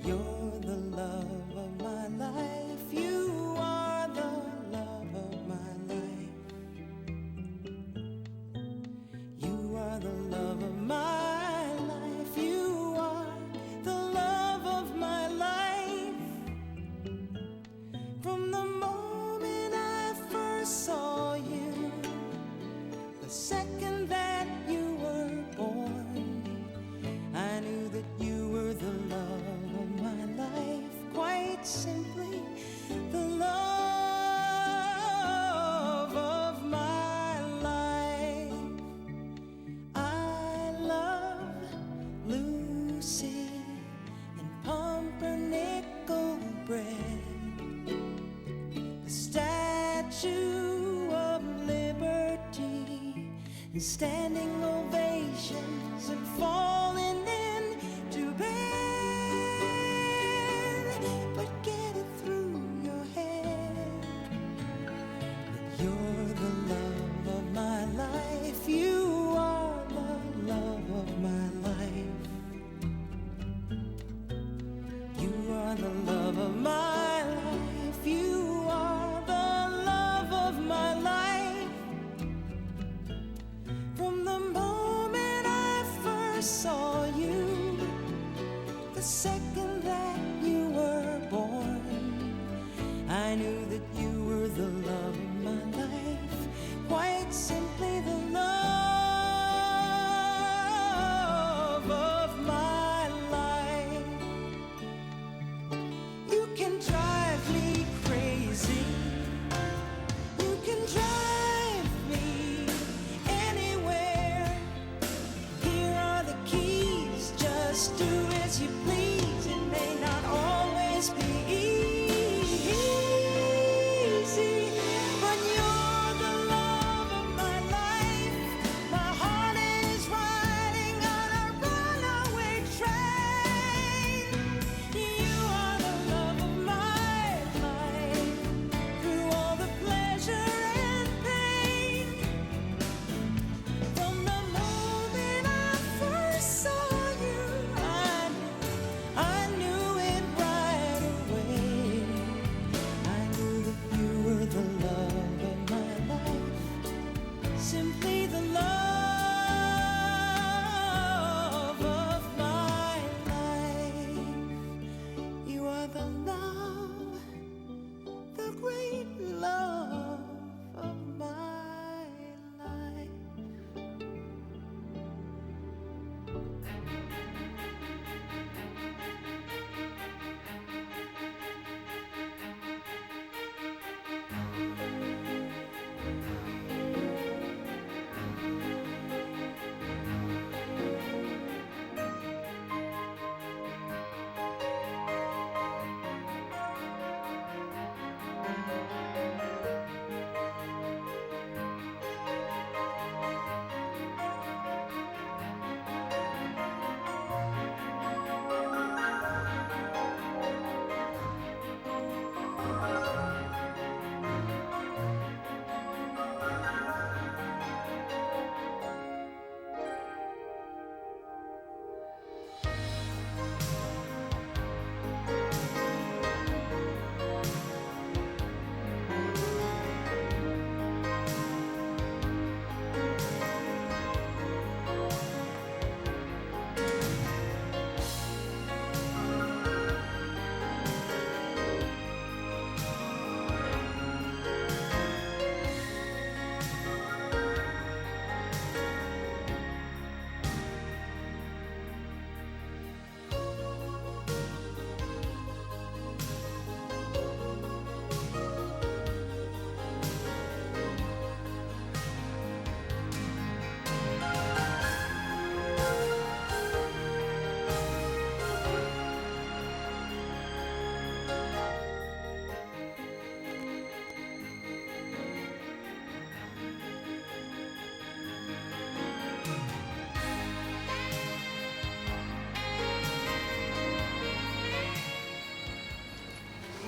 You're the love of my life. You are the love of my life. You are the love of my life. You are the love of my life. From the moment I first saw you, the second that you were born, I knew that you were the love of my life. Quite simply, the love of my life. I love Lucy and pumpernickel bread, the Statue of Liberty, and standing ovations and falling into bed. But get it through your head that you're the love of my life. You are the love of my life. You are the love of my life. You are the love of my life. From the moment I first saw you, the second that you were born, I knew that you were the love of my life. Quite simply, the love of my life. You can drive me crazy. You can drive me anywhere. Here are the keys. Just do as you please. It may not always be easy, but you're the love of my life. My heart is riding on a runaway train. You are the love of my life. Through all the pleasure and pain, from the moment I first saw you, I knew it right away. I knew that you were the love of my life. Simply the love of my life. You are the love, the great love of my life.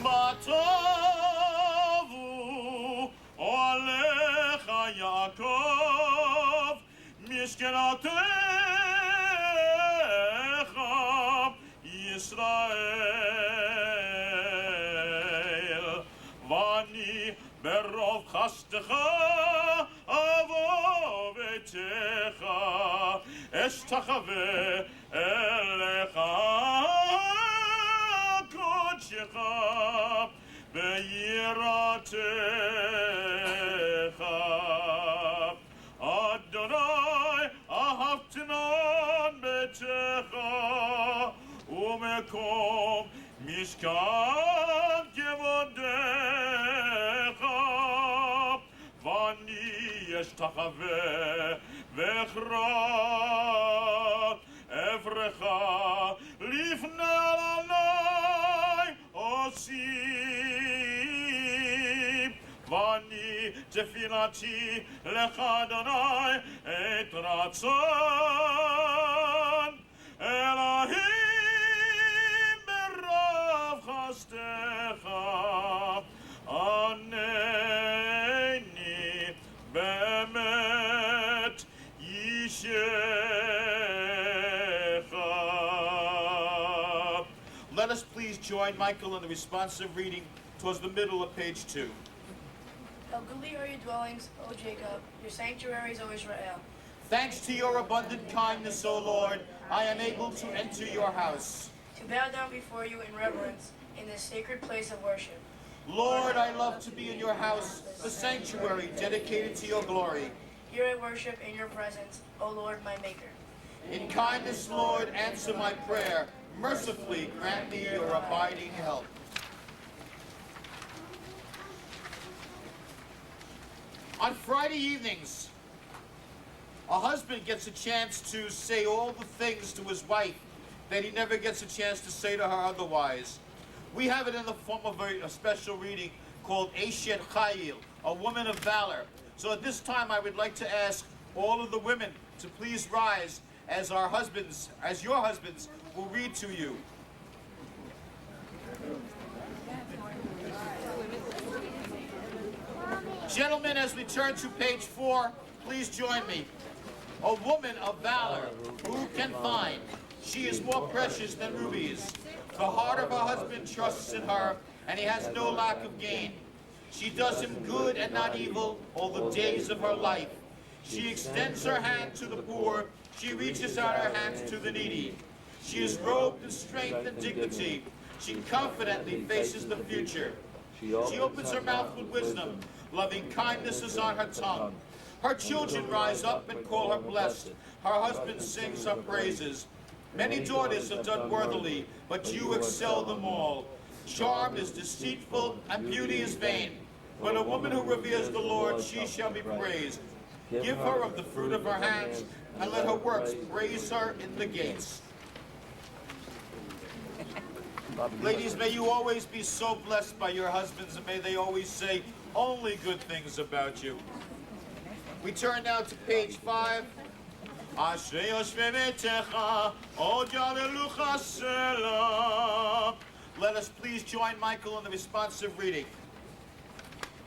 מה טובו עליך יעקב משכנתך ישראל ברוב חסדך אבוא ביתך, אשתחווה אליך קודשך ביראתך. אדוני אהבתנן ביתך ומקום משכן כבודך, ואני אשתחווה ואכרע אברך לפני אדוני עושים, ואני תפילתי לך אדוני את רצון אלוהים ברוב חסדך, ענני באמת אישך. Let us please join Michael in the responsive reading towards the middle of page 2. How goodly are your dwellings, O Jacob, your sanctuaries, O Israel. Thanks to your abundant kindness, O Lord, I am able to enter your house. To bow down before you in reverence in this sacred place of worship. Lord, I love to be in your house, the sanctuary dedicated to your glory. Here I worship in your presence, O Lord, my Maker. In kindness, Lord, answer my prayer. Mercifully grant me your abiding help. On Friday evenings, a husband gets a chance to say all the things to his wife that he never gets a chance to say to her otherwise. We have it in the form of a special reading called Eshet Chayil, a woman of valor. So at this time I would like to ask all of the women to please rise as your husbands will read to you. Gentlemen, as we turn to page 4, please join me. A woman of valor, who can find? She is more precious than rubies. The heart of her husband trusts in her, and he has no lack of gain. She does him good and not evil all the days of her life. She extends her hand to the poor. She reaches out her hands to the needy. She is robed in strength and dignity. She confidently faces the future. She opens her mouth with wisdom. Loving kindness is on her tongue. Her children rise up and call her blessed. Her husband sings her praises. Many daughters have done worthily, but you excel them all. Charm is deceitful and beauty is vain. But a woman who reveres the Lord, she shall be praised. Give her of the fruit of her hands, and let her works praise her in the gates. Ladies, may you always be so blessed by your husbands, and may they always say only good things about you. We turn now to page 5. אשרי יושבי ביתך, עוד יעללוך סלע. Let us please join Michael in the responsive reading.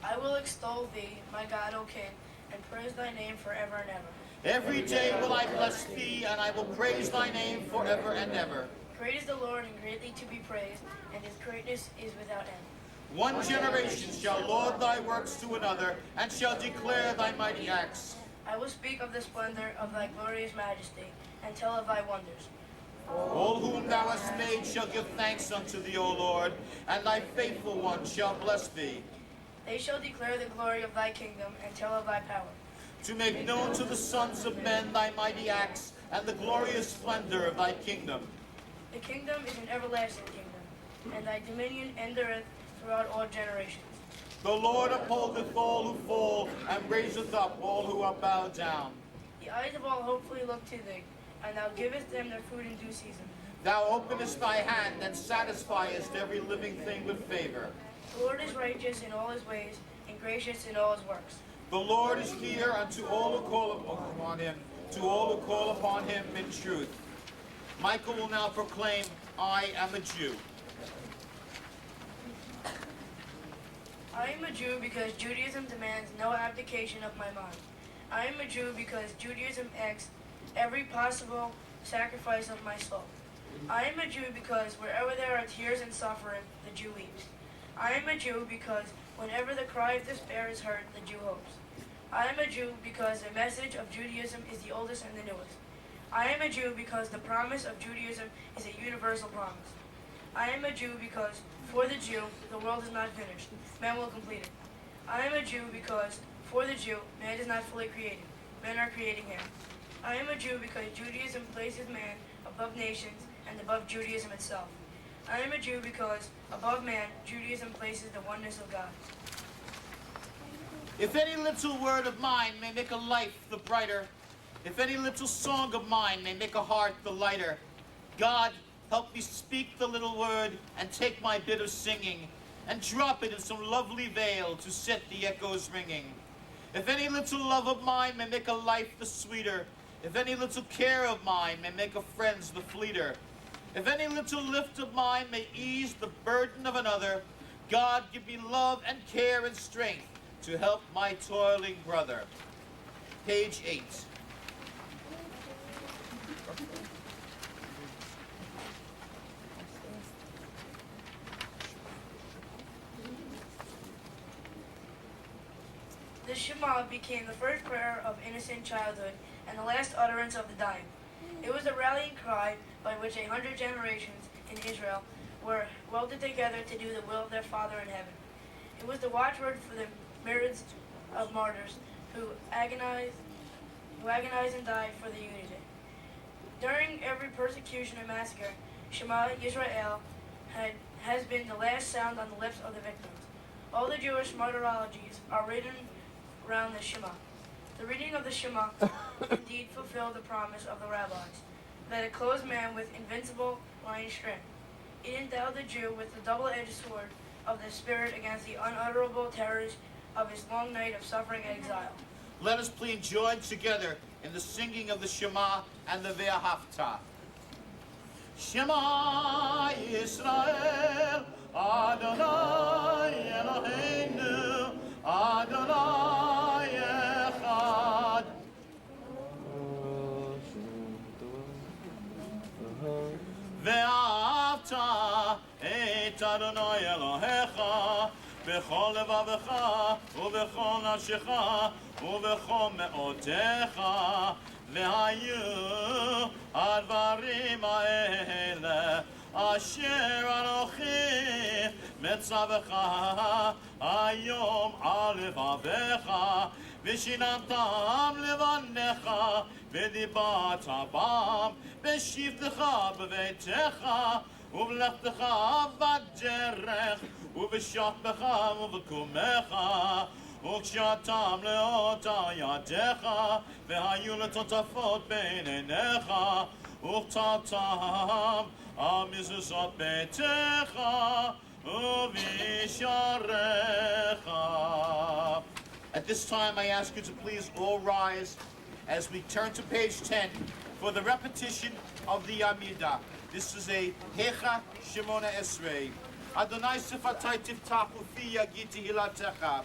I will extol thee, my God, O King, and praise thy name forever and ever. Every day will I bless thee, and I will praise thy name forever and ever. Great is the Lord and greatly to be praised, and his greatness is without end. One generation shall laud thy works to another, and shall declare thy mighty acts. I will speak of the splendor of thy glorious majesty, and tell of thy wonders. All whom thou hast made shall give thanks unto thee, O Lord, and thy faithful ones shall bless thee. They shall declare the glory of thy kingdom, and tell of thy power. To make known to the sons of men thy mighty acts, and the glorious splendor of thy kingdom. The kingdom is an everlasting kingdom, and thy dominion endureth throughout all generations. The Lord upholdeth all who fall, and raiseth up all who are bowed down. The eyes of all hopefully look to thee, and thou givest them their food in due season. Thou openest thy hand, and satisfiest every living thing with favor. The Lord is righteous in all his ways, and gracious in all his works. The Lord is near unto all who call upon him, to all who call upon him in truth. Michael will now proclaim, I am a Jew. I am a Jew because Judaism demands no abdication of my mind. I am a Jew because Judaism asks every possible sacrifice of my soul. I am a Jew because wherever there are tears and suffering, the Jew weeps. I am a Jew because Whenever the cry of despair is heard, the Jew hopes. I am a Jew because the message of Judaism is the oldest and the newest. I am a Jew because the promise of Judaism is a universal promise. I am a Jew because for the Jew, the world is not finished. Man will complete it. I am a Jew because for the Jew, man is not fully created. Men are creating him. I am a Jew because Judaism places man above nations and above Judaism itself. I am a Jew because above man, Judaism places the oneness of God. If any little word of mine may make a life the brighter, if any little song of mine may make a heart the lighter, God, help me speak the little word and take my bit of singing and drop it in some lovely vale to set the echoes ringing. If any little love of mine may make a life the sweeter, if any little care of mine may make a friends the fleeter, if any little lift of mine may ease the burden of another, God give me love and care and strength to help my toiling brother. Page 8. The Shema became the first prayer of innocent childhood and the last utterance of the dying. It was a rallying cry by which 100 generations in Israel were welded together to do the will of their Father in heaven. It was the watchword for the myriads of martyrs who agonized and died for the unity. During every persecution and massacre, Shema Yisrael has been the last sound on the lips of the victims. All the Jewish martyrologies are written around the Shema. The reading of the Shema indeed fulfilled the promise of the rabbis, that it clothes man with invincible lion strength. It endowed the Jew with the double-edged sword of the Spirit against the unutterable terrors of his long night of suffering and exile. Let us please join together in the singing of the Shema and the Ve'ahavta. Shema Yisrael, Adonai Eloheinu, Adonai Echad. Ve'ahavta et Adonai Elohecha b'chol levavecha u'b'chol nafshecha u'b'chol me'otecha והיו הדברים האלה אשר אנוכי מצווך היום על לבביך ושיננתם לבניך ודיברת בם בשבתך בביתך ובלכתך בדרך ובשכבך ובקומך וכשאתם לאותה ידיך והיו לטוטפות בין עיניך וכתבתם על מזוזות ביתך ובשעריך. At this time I ask you to please all rise as we turn to page 10 for the repetition of the Amidah. This is a Hecha Shemona Esrei. Adonai Sifatai Tiftach Ufi Yagid Tehilatecha.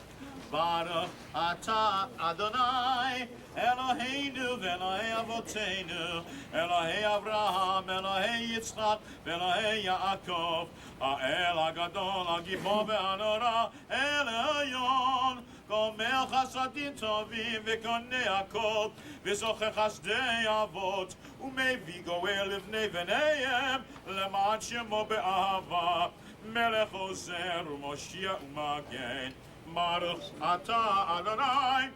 Baruch Ata Adonai Eloheinu v'Elohei Avoteinu Elohei Avraham Elohei Yitzchak v'Elohei Yaakov Ha'el HaGadol HaGibor v'Hanora El Elyon Gomel Chasadim Tovim v'Konei HaKol v'Zocher Chasdei Avot U'Mevi Goel Livnei V'neihem Leman Shemo Be'ahava Melech Ozer U'Moshiach U'Magen Baruch Ata Adonai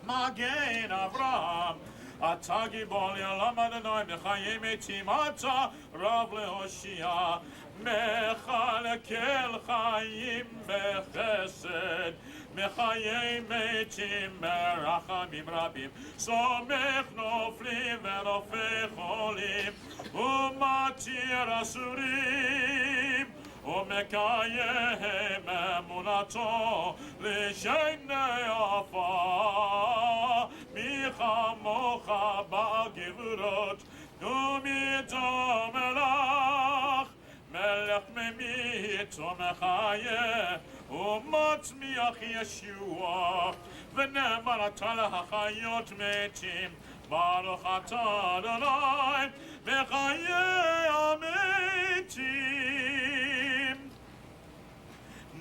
Magen Avraham Ata Gibor L'Olam Adonai Mechayei Metim Ata Rav Lehoshia Mechalekel Chayim Bechesed Mechayei Metim Merachamim Rabim Somech Noflim Ve'Rofei Cholim Umatir Asurim ומקיים אמונתו לשני עפר מי כמוך בגבורות ומתו מלך מלך ממית ומחיה ומצמיח ישוע ונאמר אתה להחיות מתים ברוך אתה אדוני מחיי המתים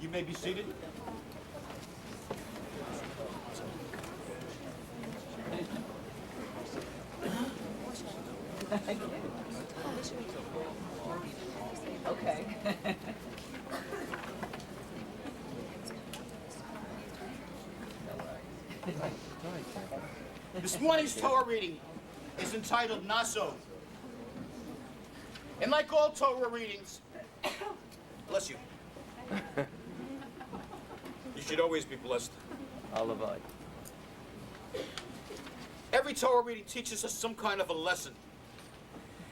You may be seated. Okay. This morning's Torah reading is entitled Naso. And like all Torah readings, bless you. You should always be blessed. Alavai. Every Torah reading teaches us some kind of a lesson.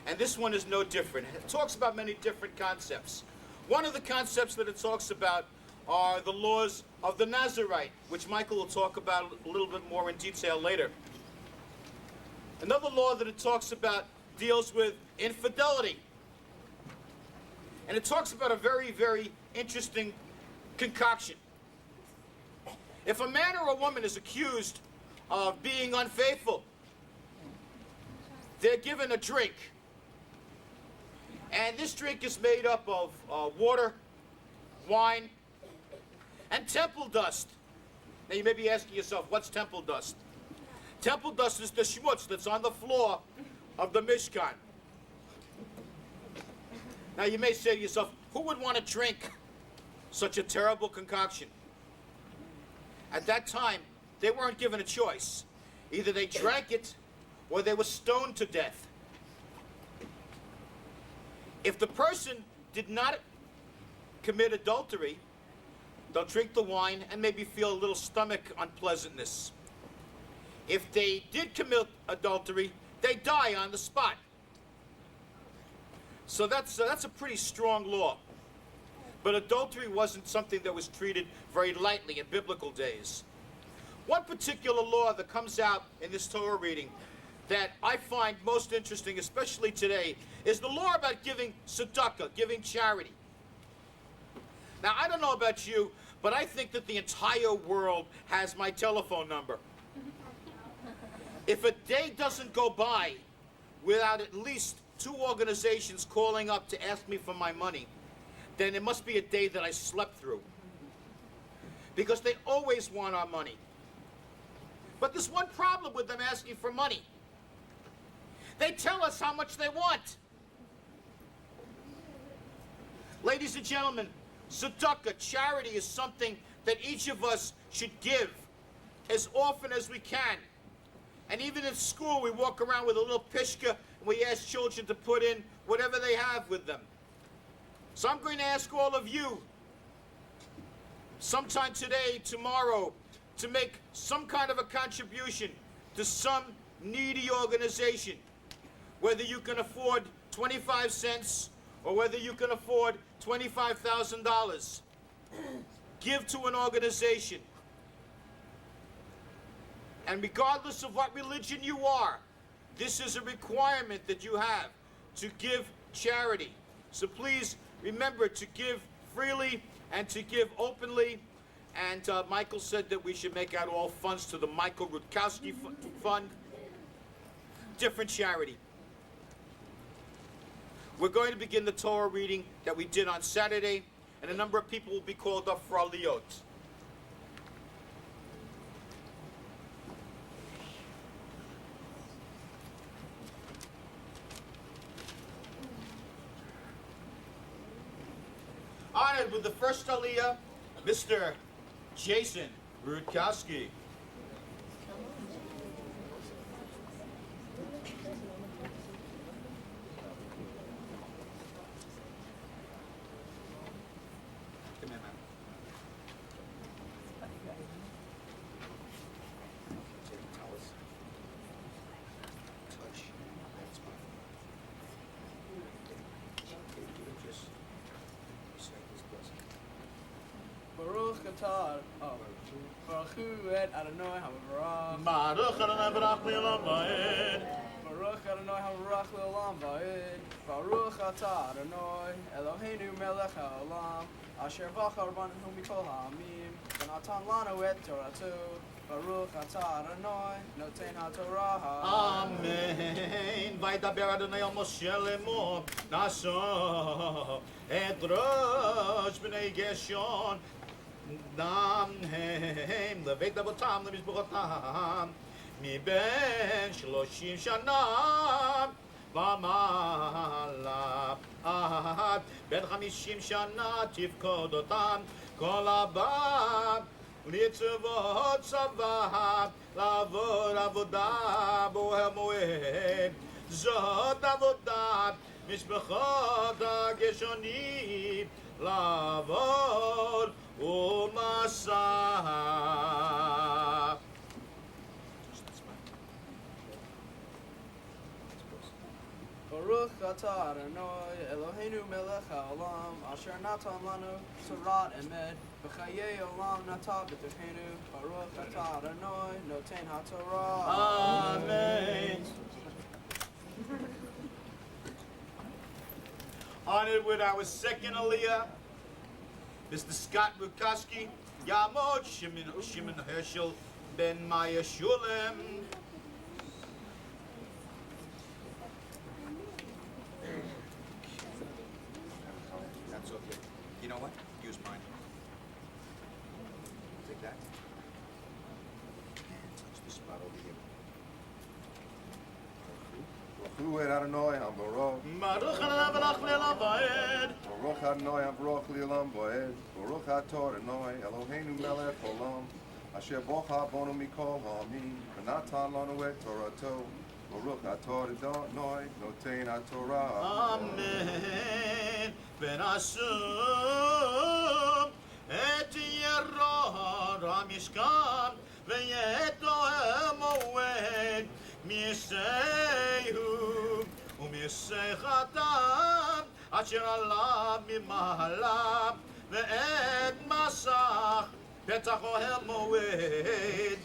And this one is no different. It talks about many different concepts. One of the concepts that it talks about are the laws of the Nazarite, which Michael will talk about a little bit more in detail later. Another law that it talks about deals with infidelity. And it talks about a very, very interesting concoction. If a man or a woman is accused of being unfaithful, they're given a drink. And this drink is made up of water, wine, and temple dust. Now you may be asking yourself, what's temple dust? Temple dust is the schmutz that's on the floor of the Mishkan. Now you may say to yourself, who would want to drink such a terrible concoction? At that time, they weren't given a choice. Either they drank it or they were stoned to death. If the person did not commit adultery, they'll drink the wine and maybe feel a little stomach unpleasantness. If they did commit adultery, they die on the spot. So that's a pretty strong law. But adultery wasn't something that was treated very lightly in biblical days. One particular law that comes out in this Torah reading that I find most interesting, especially today, is the law about giving tzedakah, giving charity. Now, I don't know about you, but I think that the entire world has my telephone number. If a day doesn't go by without at least 2 organizations calling up to ask me for my money, then it must be a day that I slept through. Because they always want our money. But there's one problem with them asking for money. They tell us how much they want. Ladies and gentlemen, tzedakah, charity, is something that each of us should give as often as we can. And even in school, we walk around with a little pishka and we ask children to put in whatever they have with them. So I'm going to ask all of you, sometime today, tomorrow, to make some kind of a contribution to some needy organization. Whether you can afford 25 cents or whether you can afford $25,000. Give to an organization. And regardless of what religion you are, this is a requirement that you have to give charity. So please remember to give freely and to give openly. And Michael said that we should make out all funds to the Michael Rutkowski Fund. Different charity. We're going to begin the Torah reading that we did on Saturday, and a number of people will be called up for aliyot. Honored with the first aliyah, Mr. Jason Rutkowski. Come here, man. Take the towels. Touch. That's my just say his blessing. Baruch atah, Baruch hu et Adonai havarach. Baruch Adonai Barach Le'olam Va'ed. Baruch Adonai havarach le'olam va'ed. Baruch atah Adonai Eloheinu melech haolam. Asher bachar banu mikol ha'amim. V'natan lanu et toratu. Baruch atah Adonai noten ha'torah. Amen. Vaydaber Adonai al Moshe lemor, naso et rosh Shalosh b'nei Gershon Dam Hem Leveit Avotam Lemizbuchotam מבין 30 שנה ומעלה עד בין 50 שנה תפקוד אותם כל הבא לצוות צבא לעבוד עבודה באוהל מועד זאת עבודת משפחות הגשונים לעבוד ומסע Baruch atah Adonai Eloheinu melech haolam asher natan lanu Torah emet b'chayei olam natah b'tochenu Baruch atah Adonai noten haTorah. Amen. Honored with our second Aliyah, Mr. Scott Bukowski, Yamod Shimon Herschel Ben Maya Shulem. That's okay. You know what? Use mine. Take that. And touch the spot over here. Baruch Adonai Hamborov. Baruch Adonai Barach Le'olam Va'ed. Baruch Adonai Hamborov Li'olam Va'ed. Baruch Atah Adonai Eloheinu Melech Olam. Asher bocha bonu mikol ha'amin. V'natan lanu et Torato. Baruch Atah Adonai Noten HaTorah. Amen. ונשום את ירון המשכן ואת המועד מיסהו ומשיחתם אשר עלה ממעלה ואת מסך פתח אוהל מועד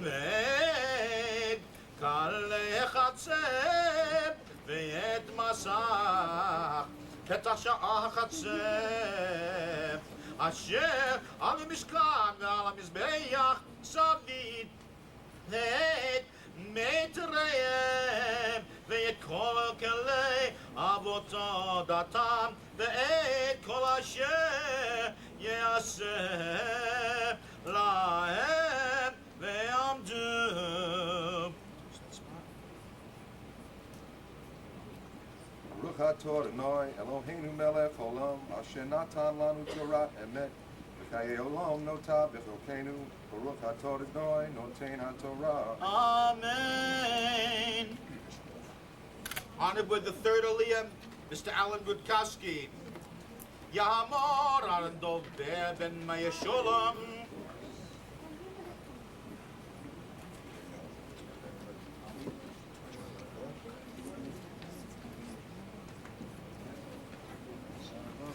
ואת קלי חצר ואת מסך פתח שער החצר אשר על המשכן ועל המזבח סביב את מיתריהם ואת כל כלי עבודתם ואת כל אשר יעשה להם ויעמדו. Baruch Atah Adonai Eloheinu Melech Olam. Asher natan lanu Torah emet. V'chayei olam notah b'chokenu. Baruch Atah Adonai Noten HaTorah. Amen. Honored with the third Aliyah, Mr. Alan Budkowski. Yamor Aaron Dov Ben Maya Sholem.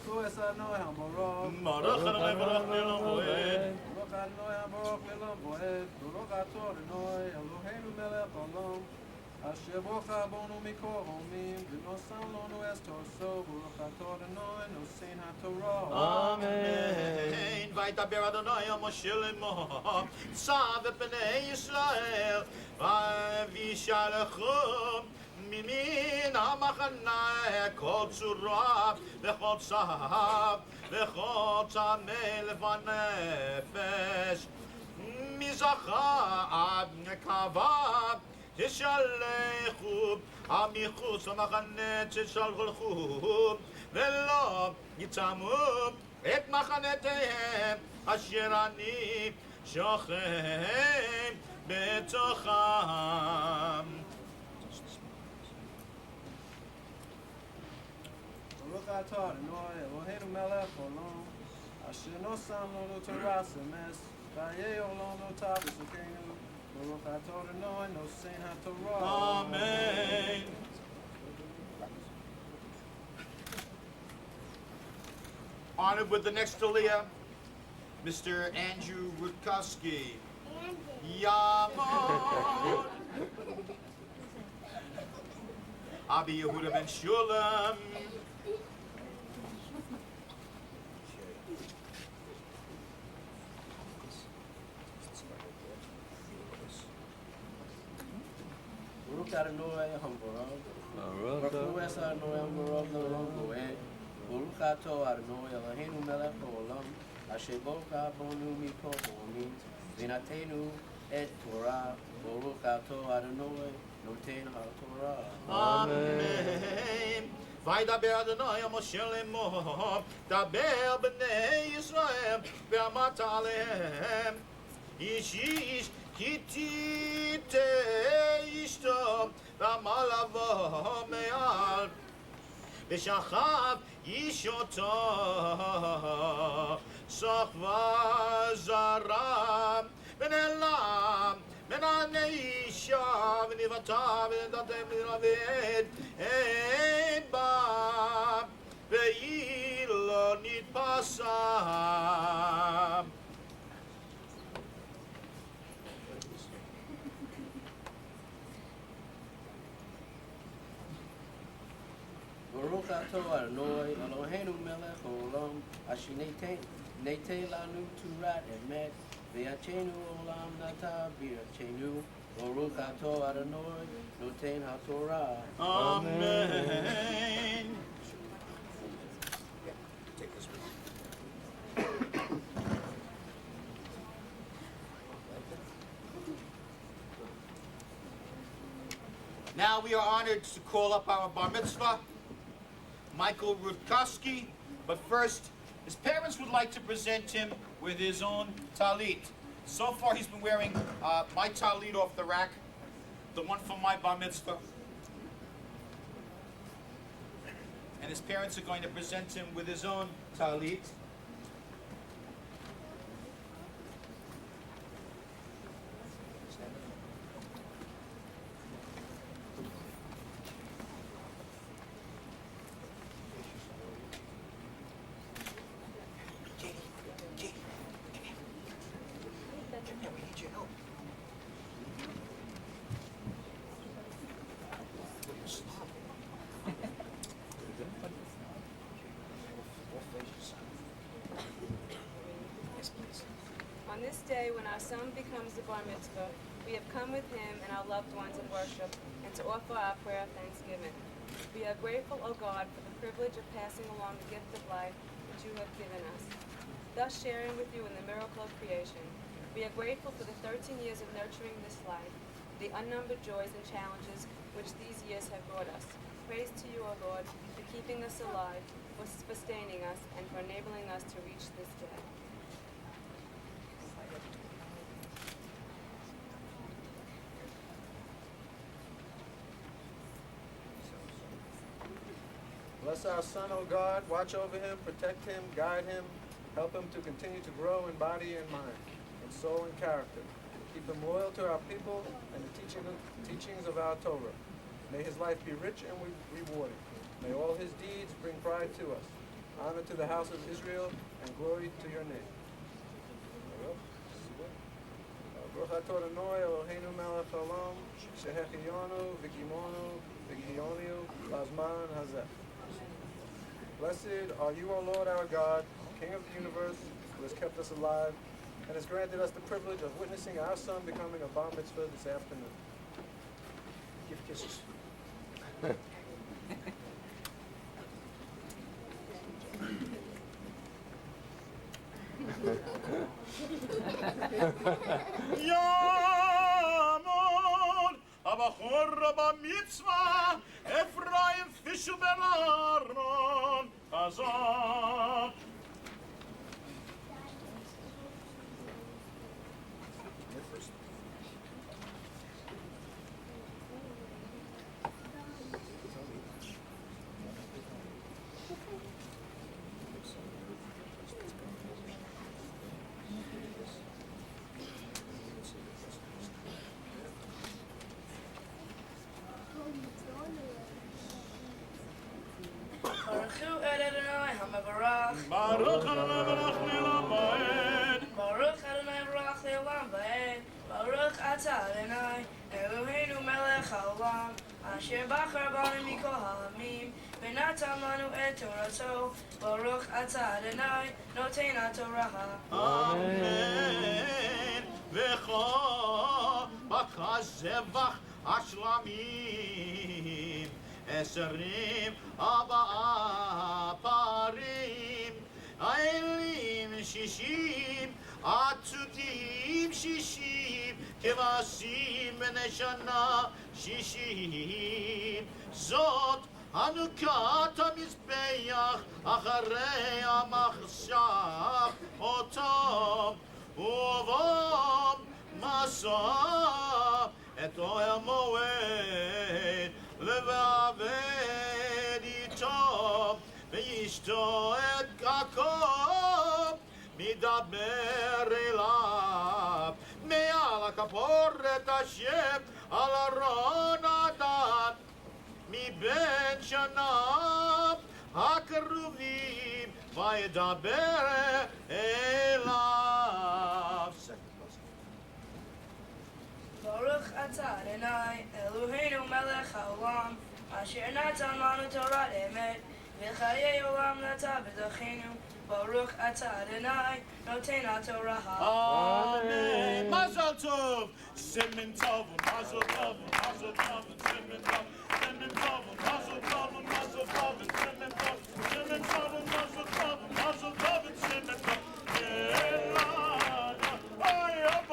Baruch Adonai Hamborov. Baruch Adonai Barach Le'olam Va'ed. Baruch Adonai Hamborov Le'olam Va'ed. Baruch atah Adonai Eloheinu melech haolam asher bocha bonu mikol ha'amin v'nosan lanu es torso Baruch atah Adonai nosen haTorah. Amen. וידבר אדוני אל משה לאמור, צב את בני ישראל, וישלחום ממין המחנה כל צורה וכל צב וכל צמא לבנפש, מזכר עד נקבה תשלחו, מחוץ למחנה תשלחו, ולא יצמו את מחנתיהם אשר אני שוכן בתוכם. Baruch atah Adonai Eloheinu melech haolam asher nosan lanu Torah emes v'chayei olam notah b'tzokenu Baruch atah Adonai nosen haTorah. Amen. Honored with the next Aliyah, Mr. Andrew Rutkowski. Yamon. Abi Yehuda Ben Shulam. Baruch Adonai Hamborov. Baruch Adonai Hamborov Le'olam Va'ed. Baruch atah Adonai Eloheinu melech haolam, asher bocha bonu mikol ha'olam, v'natenu et Torah. Baruch atah Adonai noten ha'Torah. Amen. וידבר אדוני אל משה לאמור, דבר בני ישראל, ואמרת עליהם, איש איש כי תיתה אשתו, ואמר לבוא מעל, ושכב איש אותו, סחבה זרה, ונעלם מן האישה, ונבעטה ונדתם לרבד, אין בה, והיא לא נתפסה. Baruch atah Adonai Eloheinu melech haolam, asher neten lanu Torah emet, v'yachenu olam nata b'yachenu. Baruch atah Adonai noten ha'Torah. Amen. Take this with you. Now we are honored to call up our bar mitzvah, Michael Rutkowski, but first, his parents would like to present him with his own talit. So far he's been wearing my talit off the rack, the one from my bar mitzvah. And his parents are going to present him with his own talit. On this day, when our son becomes the bar mitzvah, we have come with him and our loved ones in worship and to offer our prayer of thanksgiving. We are grateful, O God, for the privilege of passing along the gift of life which you have given us, thus sharing with you in the miracle of creation. We are grateful for the 13 years of nurturing this life, the unnumbered joys and challenges which these years have brought us. Praise to you, O Lord, for keeping us alive, for sustaining us, and for enabling us to reach this day. Bless our son, O God. Watch over him, protect him, guide him, help him to continue to grow in body and mind, in soul and character. Keep him loyal to our people and the teachings of our Torah. May his life be rich and rewarding. May all his deeds bring pride to us, honor to the house of Israel, and glory to your name. Baruch atah Adonai Eloheinu melech haolam, shehechiyonu v'kimonu v'gihiyonu lazman hazeh. Blessed are you, O Lord our God, King of the universe, who has kept us alive and has granted us the privilege of witnessing our son becoming a bar mitzvah this afternoon. Give kisses. Yamon abachor b'mitzvah Ephraim Fisher ben Aaron Azat. Baruch hu et Adonai hamavarach. Baruch Adonai Barach Le'olam Va'ed. Baruch Adonai Barach Le'olam Va'ed. Baruch atah Adonai Eloheinu melech haolam, asher bachar banu mikol ha'amim, v'natan lanu et Torato. Baruch atah Adonai noten ha'Torah. Amen. V'cha bakazevach ashlamim Esarim Abba Parim Ailim Shishim Atzudim Shishim Kevasim Beneshana Shishim Zot Hanukat HaMizbeach Acharei HaMachshach Otam Uvom Masah Et Ohel Moed Levaved Ito Ve'ishto Et Yaakov Midaber Elav Me'al HaKaporet Hashem Al Aron Adan מבין שניו הקרובים וידבר אליו. Baruch atah Adonai Eloheinu melech haolam asher natan lanu Torah emet v'chayei olam nata b'dachenu. Baruch atah Adonai noten haTorah. Amen. Mazel tov. Simen tov. Mazel tov. Mazel tov. Simen tov. Simen tov. Mazel tov. Mazel tov. Simen tov. Simen tov. Mazel tov. Mazel tov. Simen tov. Ay, up,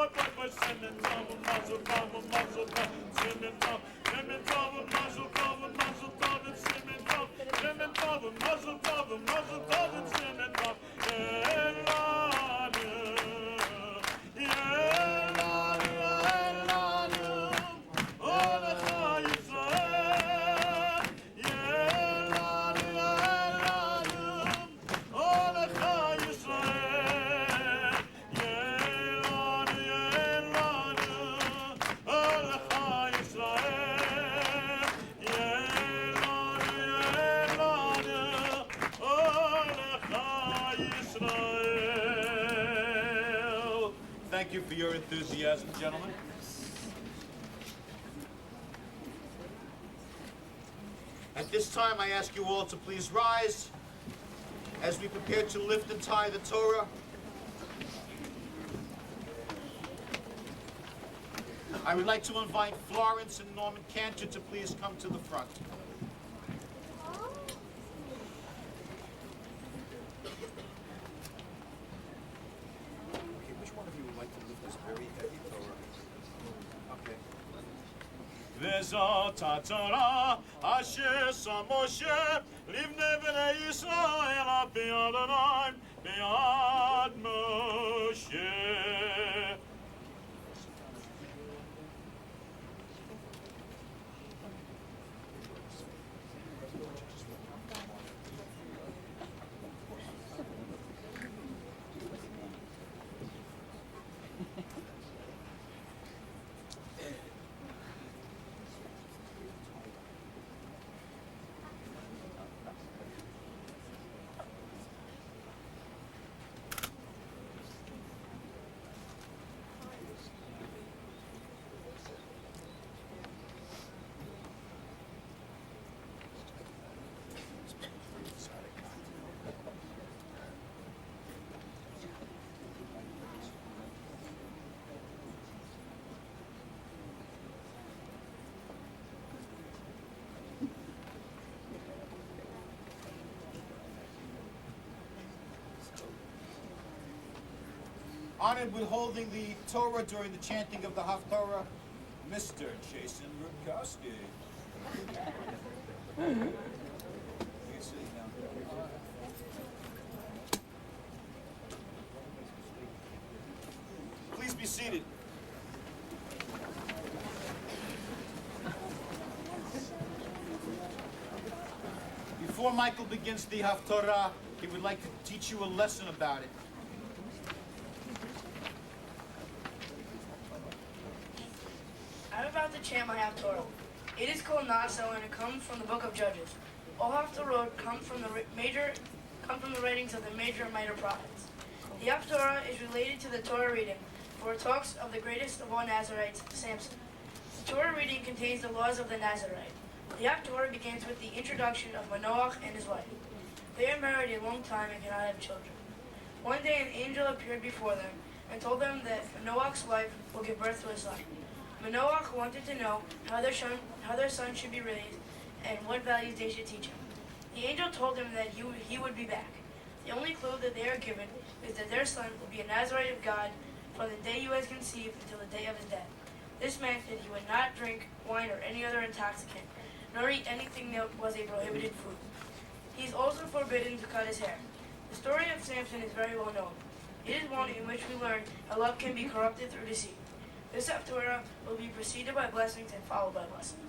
simen tov. Mazel tov. Mazel tov. Simen tov. Simen tov. Mazel tov. Mazel tov. Simen tov. Simen tov. Mazel tov. Mazel tov. Simen tov. Thank you for your enthusiasm, gentlemen. At this time, I ask you all to please rise as we prepare to lift and tie the Torah. I would like to invite Florence and Norman Cantor to please come to the front. Okay, which one of you would like to lift this very heavy Torah? Okay. וזאת התורה אשר שם משה לבני בני ישראל על פי אדוני ביד משה. Honored with holding the Torah during the chanting of the Haftarah, Mr. Jason Rutkowski. You can sit down. Please be seated. Before Michael begins the Haftarah, he would like to teach you a lesson about it. I'm about to chant my Haftorah. It is called Naso, and it comes from the book of Judges. All Haftorah come from the writings of the major and minor prophets. The Haftorah is related to the Torah reading, for it talks of the greatest of all Nazarites, Samson. The Torah reading contains the laws of the Nazarite. The Haftorah begins with the introduction of Manoach and his wife. They are married a long time and cannot have children. One day an angel appeared before them and told them that Manoach's wife will give birth to a son. Manoach wanted to know how their son should be raised, and what values they should teach him. The angel told them that he would be back. The only clue that they are given is that their son will be a Nazarite of God from the day he was conceived until the day of his death. This meant that he would not drink wine or any other intoxicant, nor eat anything that was a prohibited food. He is also forbidden to cut his hair. The story of Samson is very well known. It is one in which we learn how love can be corrupted through deceit. This Haftorah will be preceded by blessings and followed by blessings.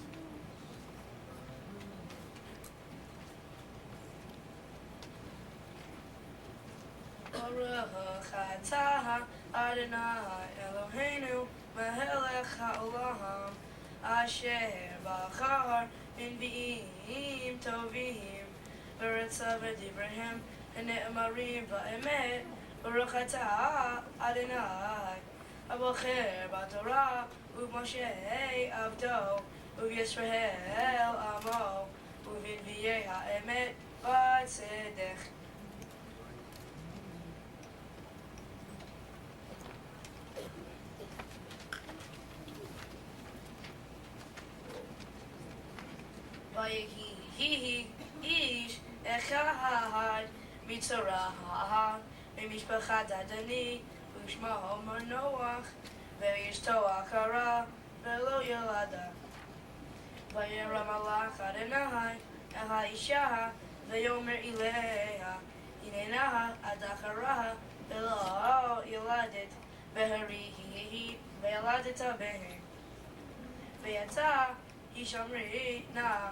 Baruch atah Adonai Eloheinu melech haolam asher bachar b'nvi'im tovim v'retzav v'divrahim v'ne'emarim v'emet Baruch atah Adonai הבוחר בתורה ובמשה עבדו ובישראל עמו ובנביאי האמת והצדק. ויהי איש אחד מצורע ממשפחת דני ושמו מנוח ואשתו עקרה ולא ילדה. וירא מלאך אדוני אל האישה ויאמר אליה הננה את עקרה ולא ילדת והרי היא וילדת בן. ויצא הישמרי נא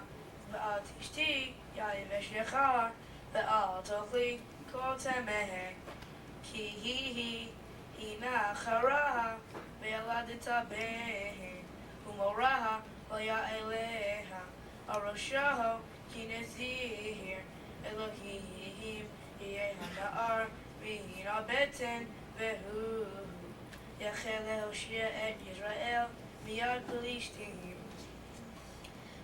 ואל תשתי יין ושכר ואל תאכלי כל טמא כי היא הנה חרה וילדת בן ומורה היה אליה על ראשו כי נזיר אלוהים יהיה הנער מן הבטן והוא יחל להושיע את ישראל מיד פלישתים.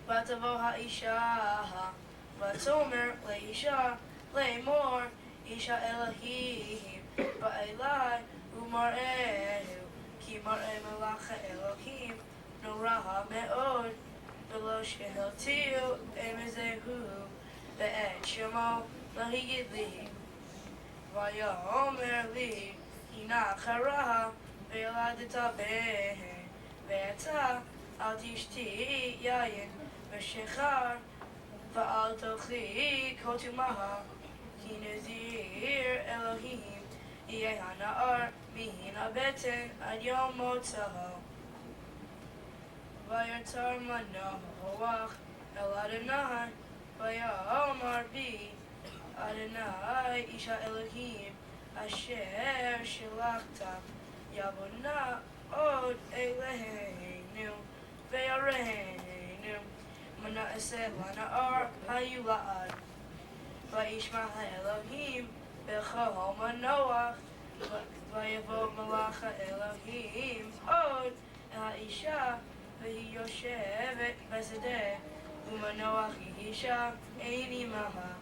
ותבוא האישה ותאמר לאישה לאמור אישה אלוהים בא אלי ומראהו כי מראה מלאך האלוהים נורא מאוד ולא שהלתיהו אמזהו ואת שמו להגיד לי ויאמר לי הנה חרה וילדת בן ואתה אל תשתי יין ושכר ואל תאכלי כל טומאה כי נזיר אלוהים יהיה הנער מן הבטן עד יום מוצאו. ויצר מנוח אל אדוני ויאמר בי אדוני איש האלוהים אשר שלחת יבוא נא עוד אלינו ויראנו מה נעשה לנער היולד. וישמע האלוהים בכל מנוח ויבוא מלאך האלוהים עוד אל האישה והיא יושבת בשדה ומנוח היא אישה אין עמها.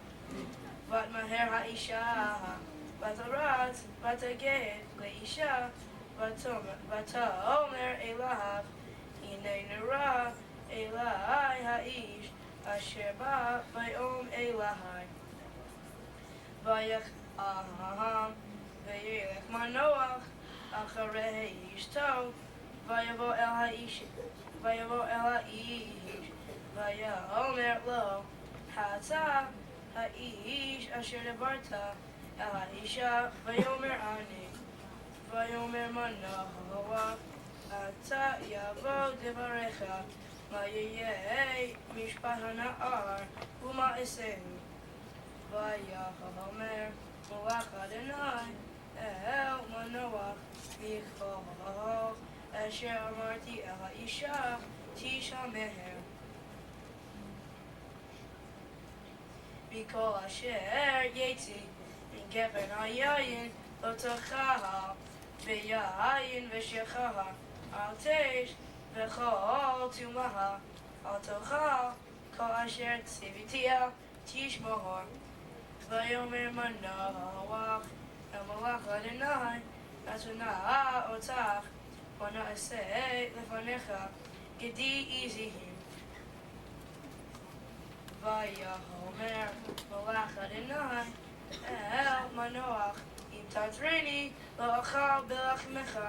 ותמהר האישה ותרץ ותגד לאישה ותאמר אליו הנה נראה אלי האיש אשר בא ויאמר אלי. ויקם וילך מנוח אחרי אשתו ויבוא אל האיש ויאמר לו אתה האיש אשר דיברת אל האישה ויאמר אני. ויאמר מנוח אתה יבוא דבריך מה יהיה משפט הנער ומה אעשהו. ויאמר מלאך אדוני אל מנוח מכל אשר אמרתי אל האישה תשמר. מכל אשר יצא מגפן היין לא תאכל ויין ושכר אל תש וכל טומאה אל תאכל כל אשר ציוויתיה תשמור. ויאמר מנוח אל מלאך אדוני אתונה אותך ונעשה לפניך גדי עזים. ויאמר מלאך אדוני אל מנוח אם תעזרני לא אוכל בלחמך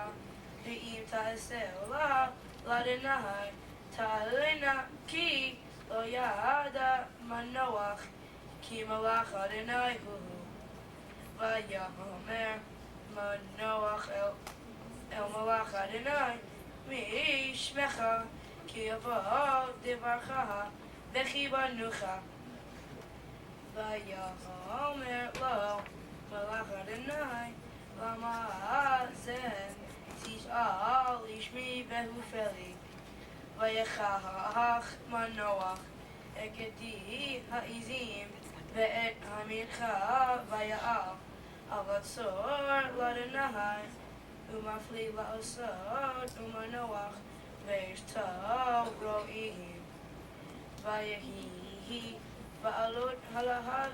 ואם תעשה עולה לאדוני תעלנה כי לא ידע מנוח כי מלאך אדוני הוא ויאמר מנוח אל מלאך אדוני מי שמך כי יבוא דברך וכיבדנוך ויאמר לו מלאך אדוני למה זה תשאל לשמי בהופלי ויכח מנוח את גדי העזים ואת המנחה ויעל אבל צור לאדוני ומפליא לעשות ומנוח ואשתו רואים ויהי בעלות הלהב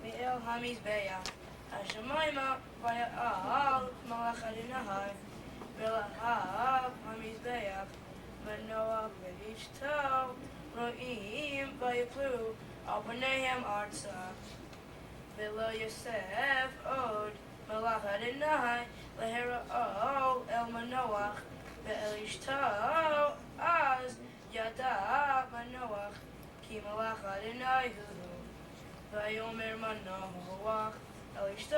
מאל המזבח השמיימה ויעל מלאך אדוני ולהב המזבח מנוח ואשתו רואים ויפלו על פניהם ארצה ולא יוסף עוד מלאך אדוני להיראו אל מנוח ואל אשתו אז ידע מנוח כי מלאך אדוני הוא ויאמר מנוח אל אשתו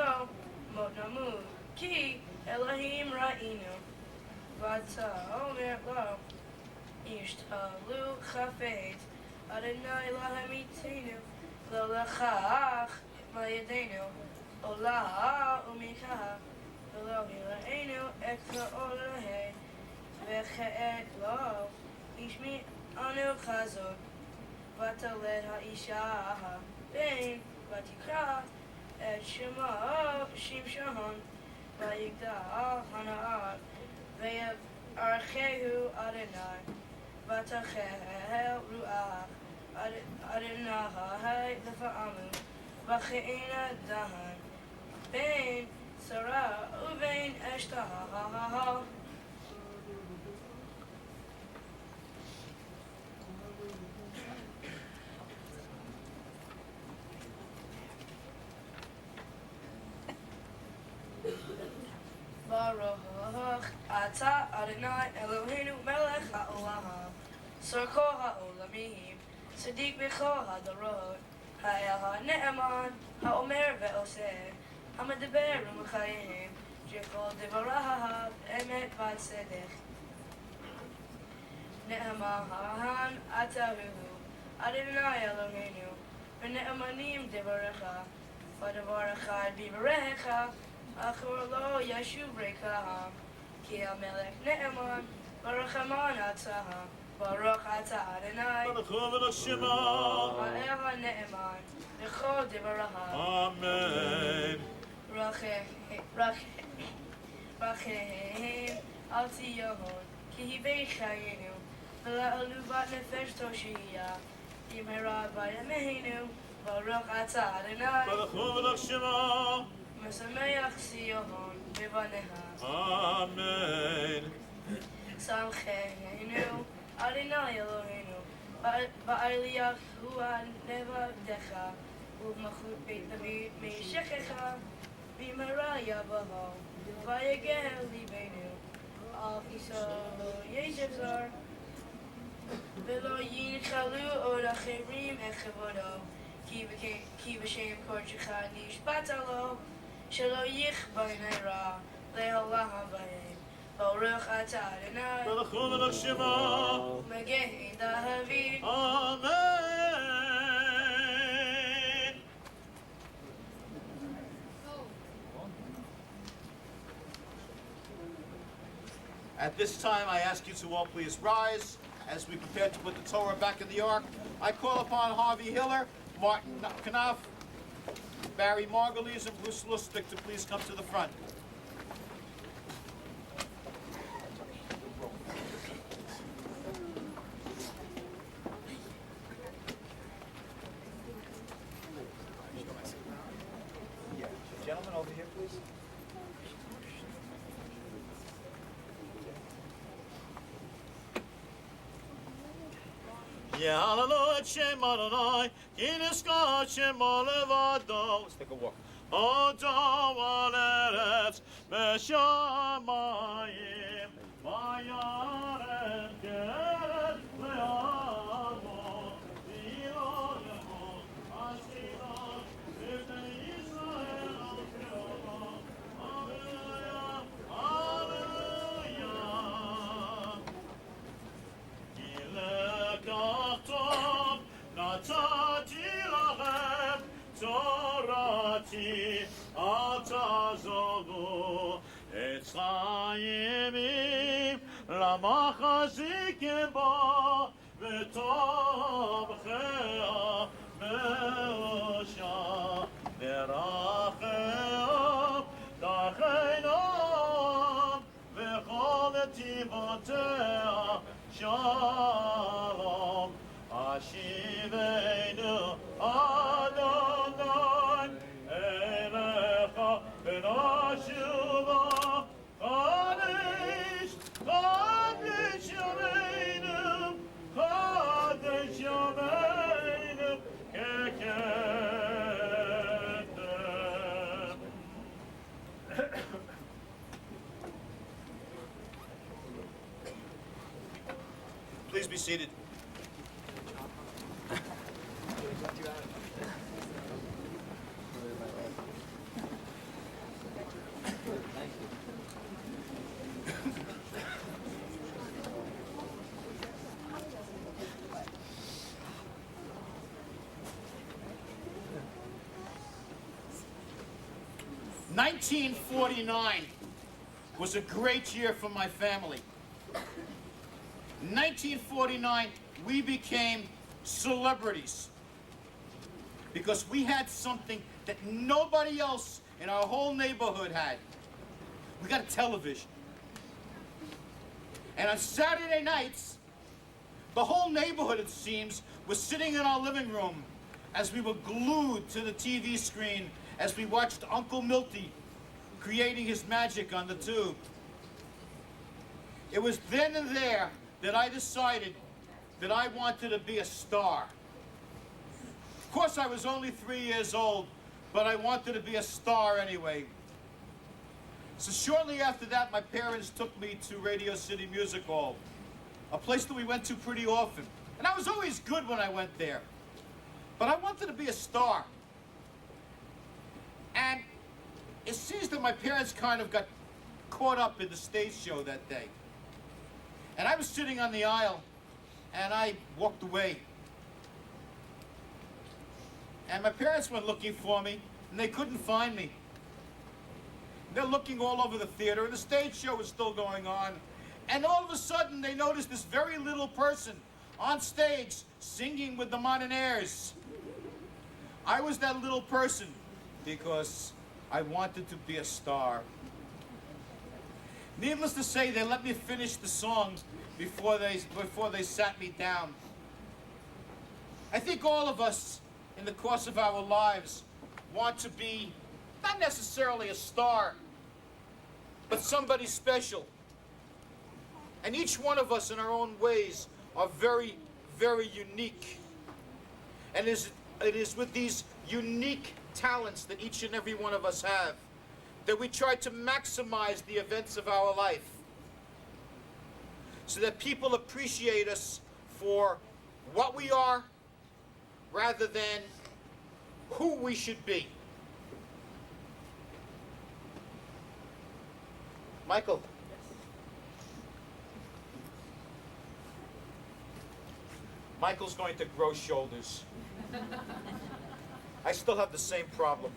מות נמות כי אלוהים ראינו ותאמר לו ישתלו חפץ אדוני להמיתנו לא לכך מידינו עולה ומנחה ולא יראינו את כאלה וכעת לא ישמע אנו כזאת ותלד האישה בן ותקרא את שמו שמשון ויגדל הנער ויברכהו אדוני ותחל רוח אדוני לפעמו וכאין דהן בין שרה ובין אשתה ברוך אתה אדוני אלוהינו מלך העולם שר כל העולמים צדיק בכל הדורות האל הנאמן האומר ועושה המדבר ומקיים שכל דבריו אמת וצדק נאמן אתה הוא אדוני אלוהינו ונאמנים דבריך ודבר אחד בדבריך אחר לא ישוב ריקם כי המלך נאמן ורחמן אתה ברוך אתה אדוני ברוך הוא ולשמו האל הנאמן לכל דבריו אמן רחם אל ציון כי הביא חיינו ולעלובת נפש תושיע במהרה בימינו ברוך אתה אדוני ברוך הוא ולשמו משמח ציון בבניה אמן שמחנו אדוני אלוהינו בעלייה הוא נבדך ובמלכות בית דוד משכך במהרה יבוא ויגל ליבנו על כיסאו ישב זר ולא ינחלו עוד אחרים את כבודו כי בשם קודשך נשבעת לו שלא יכבה רע לעולם בהם ברוך אתה אדוני ברוך הוא ולשמו מגן דוד אמן At this time, I ask you to all please rise as we prepare to put the Torah back in the ark. I call upon Harvey Hiller, Martin Knopf, Barry Margulies, and Bruce Lustig to please come to the front. Gentlemen, over here, please. Ya'alalo et Shem Adonai, ki nizkar Shemo levado. Let's take a walk. Odo al eretz b'shamayim, vayarem keret le'amo, v'ilo yemo ashkilo, v'bnei Yisrael al ke'olam. Hallelujah, hallelujah. נתתי לכם תורתי, אל תעזבו את חיימים, למחזיקים בו ותומכיה מאושה דרכיהם דרכיהם וכל נתיבותיה שלום. השיבנו אדוני אליך ונשובו קדש קדש ימינו קדש ימינו ככתב. Please be seated. (1949) was a great year for my family. In 1949, we became celebrities because we had something that nobody else in our whole neighborhood had. We got a television. And on Saturday nights, the whole neighborhood, it seems, was sitting in our living room as we were glued to the TV screen as we watched Uncle Milty creating his magic on the tube. It was then and there that I decided that I wanted to be a star. Of course, I was only 3 years old, but I wanted to be a star anyway. So shortly after that, my parents took me to Radio City Music Hall, a place that we went to pretty often. And I was always good when I went there. But I wanted to be a star. And it seems that my parents kind of got caught up in the stage show that day. And I was sitting on the aisle, and I walked away. And my parents went looking for me, and they couldn't find me. They're looking all over the theater, and the stage show was still going on. And all of a sudden, they noticed this very little person on stage singing with the Mononaires. I was that little person because I wanted to be a star. Needless to say, they let me finish the song before they sat me down. I think all of us, in the course of our lives, want to be not necessarily a star, but somebody special. And each one of us in our own ways are very, very unique. And it is with these unique talents that each and every one of us have that we try to maximize the events of our life so that people appreciate us for what we are rather than who we should be. Michael. Michael's going to grow shoulders. I still have the same problem.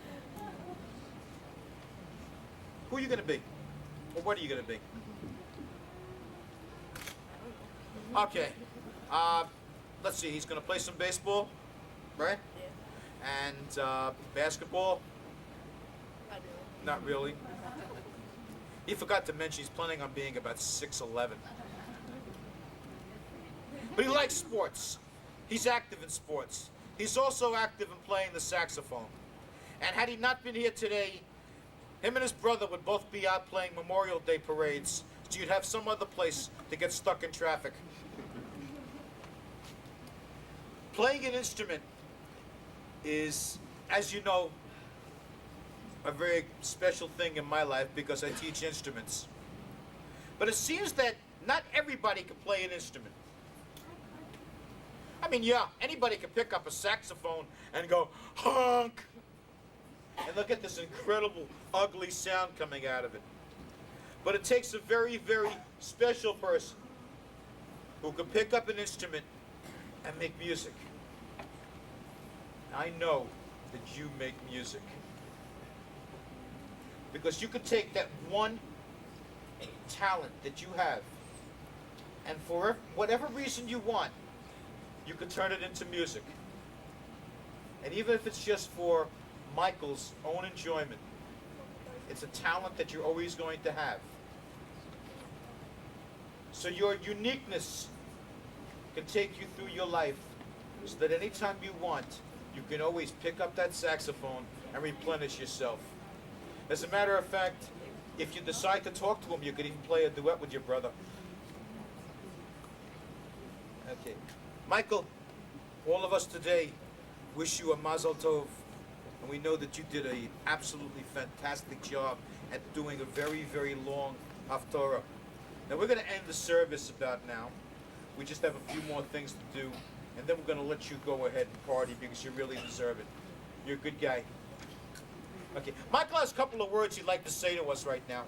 Who are you going to be? Or what are you going to be? Okay. Let's see. He's going to play some baseball, right? Yeah. And basketball? I do. Not really. He forgot to mention he's planning on being about 6'11". But he likes sports. He's active in sports. He's also active in playing the saxophone. And had he not been here today, him and his brother would both be out playing Memorial Day parades, so you'd have some other place to get stuck in traffic. Playing an instrument is, as you know, a very special thing in my life because I teach instruments. But it seems that not everybody can play an instrument. I mean, yeah, anybody can pick up a saxophone and go, honk! And look at this incredible, ugly sound coming out of it. But it takes a very, very special person who can pick up an instrument and make music. I know that you make music. Because you could take that one talent that you have, and for whatever reason you want, you could turn it into music. And even if it's just for Michael's own enjoyment, it's a talent that you're always going to have. So your uniqueness can take you through your life so that anytime you want, you can always pick up that saxophone and replenish yourself. As a matter of fact, if you decide to talk to him, you could even play a duet with your brother. Okay. Michael, all of us today wish you a mazel tov. And we know that you did an absolutely fantastic job at doing a very, very long haftorah. Now we're going to end the service about now. We just have a few more things to do. And then we're going to let you go ahead and party because you really deserve it. You're a good guy. Okay, Michael has a couple of words he'd like to say to us right now.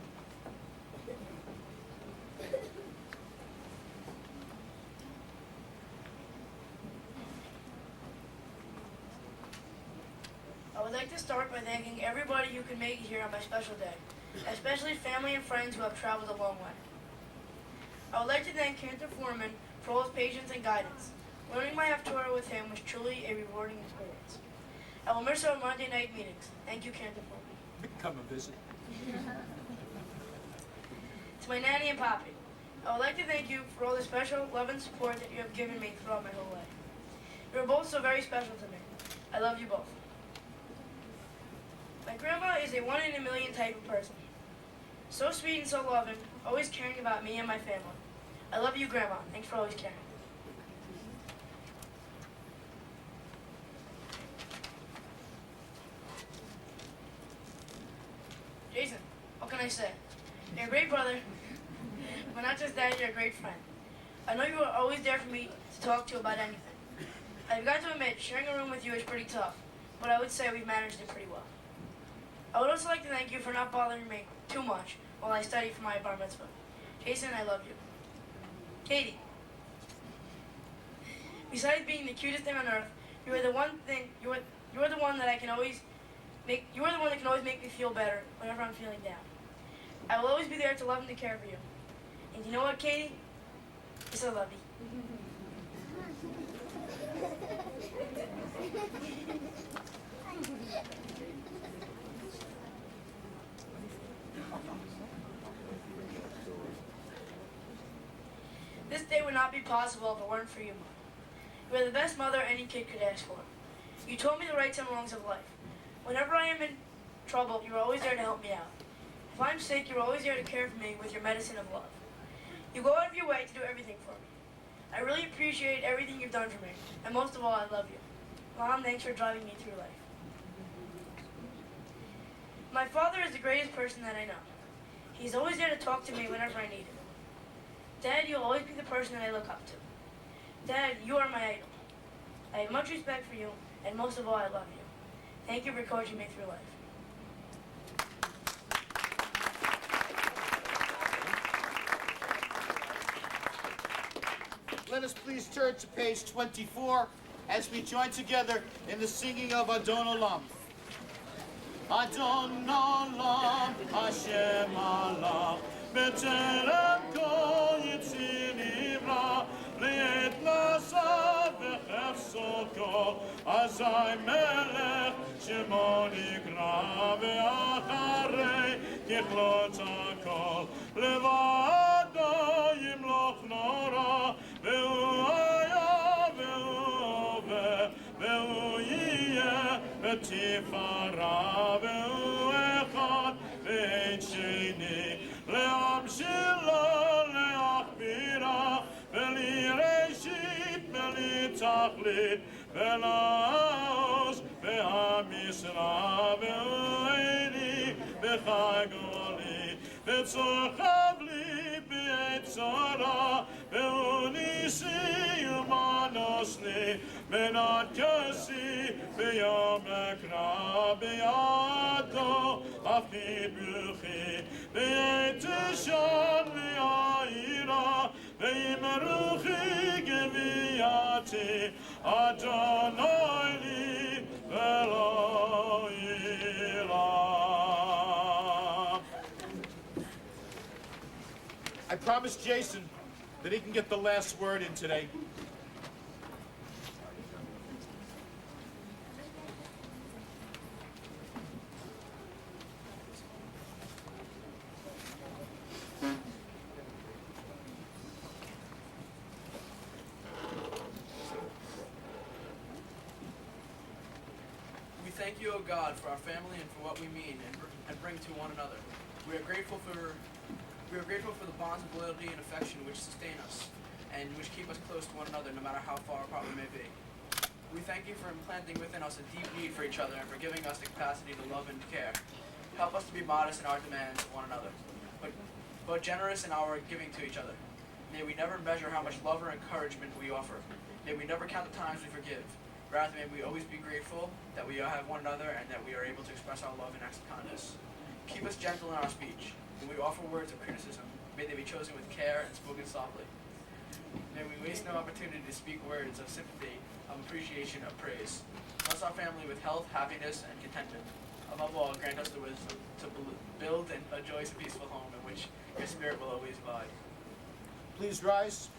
I would like to start by thanking everybody who can make it here on my special day, especially family and friends who have traveled a long way. I would like to thank Cantor Foreman for all his patience and guidance. Learning my Haftorah with him was truly a rewarding experience. I will miss our Monday night meetings. Thank you, Cantor Foreman. Come and visit. To my nanny and papi, I would like to thank you for all the special love and support that you have given me throughout my whole life. You are both so very special to me. I love you both. My grandma is a 1 in a million type of person. So sweet and so loving, always caring about me and my family. I love you, Grandma. Thanks for always caring. Jason, what can I say? You're a great brother, but not just that, you're a great friend. I know you are always there for me to talk to about anything. I've got to admit, sharing a room with you is pretty tough, but I would say we've managed it pretty well. I would also like to thank you for not bothering me too much while I study for my bar mitzvah. Jason, I love you. Katie, besides being the cutest thing on earth, you are the one that can always make me feel better whenever I'm feeling down. I will always be there to love and to care for you. And you know what, Katie? I still love you. This day would not be possible if it weren't for you, Mom. You are the best mother any kid could ask for. You told me the rights and wrongs of life. Whenever I am in trouble, you are always there to help me out. If I'm sick, you're always there to care for me with your medicine of love. You go out of your way to do everything for me. I really appreciate everything you've done for me, and most of all, I love you. Mom, thanks for driving me through life. My father is the greatest person that I know. He's always there to talk to me whenever I need him. Dad, you'll always be the person that I look up to. Dad, you are my idol. I have much respect for you, and most of all, I love you. Thank you for coaching me through life. Let us please turn to page 24 as we join together in the singing of Adon Olam. Adon Olam, Hashem Allah, B'terem kol yitzir nivra, Le'et nasa v'chefso kol, Azai melech shemo nikra, Ve'acharei kichlot hakol, Levado yimloch nora, Ve'u haya ve'u hove, Ve'u yiyeh v'tifara, Ve'u echad ve'et sheni, Le'am shelo le'achbira, Ve'li reshit ve'li tachlit, ולעוז והמשרה ואוהלי וחגולי וצוחב לי בעת צרה ואוניסי ומנוסני ונתכסי ביום אקרא בידו אפחית ברכי בעת תשן ויעירה וימרוכי גבייתי אדוני לי ולא יירא. I promised Jason that he can get the last word in today. We thank you, O God, for our family and for what we mean and bring to one another. We are grateful for the bonds of loyalty and affection which sustain us and which keep us close to one another no matter how far apart we may be. We thank you for implanting within us a deep need for each other and for giving us the capacity to love and care. Help us to be modest in our demands of one another, but generous in our giving to each other. May we never measure how much love or encouragement we offer. May we never count the times we forgive. Rather, may we always be grateful that we have one another and that we are able to express our love in acts of kindness. Keep us gentle in our speech. When we offer words of criticism, may they be chosen with care and spoken softly. May we waste no opportunity to speak words of sympathy, of appreciation, of praise. Bless our family with health, happiness, and contentment. Above all, grant us the wisdom to build and a joyous and peaceful home in which your spirit will always abide. Please rise.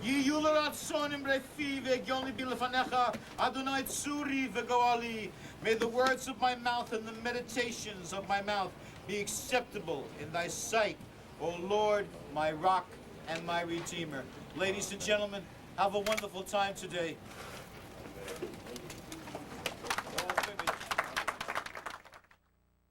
Ye yulerat sonim refi ve'gyoni bilefanecha Adonai tsuri ve'goali. May the words of my mouth and the meditations of my mouth be acceptable in thy sight, O Lord, my rock and my redeemer. Ladies and gentlemen, have a wonderful time today.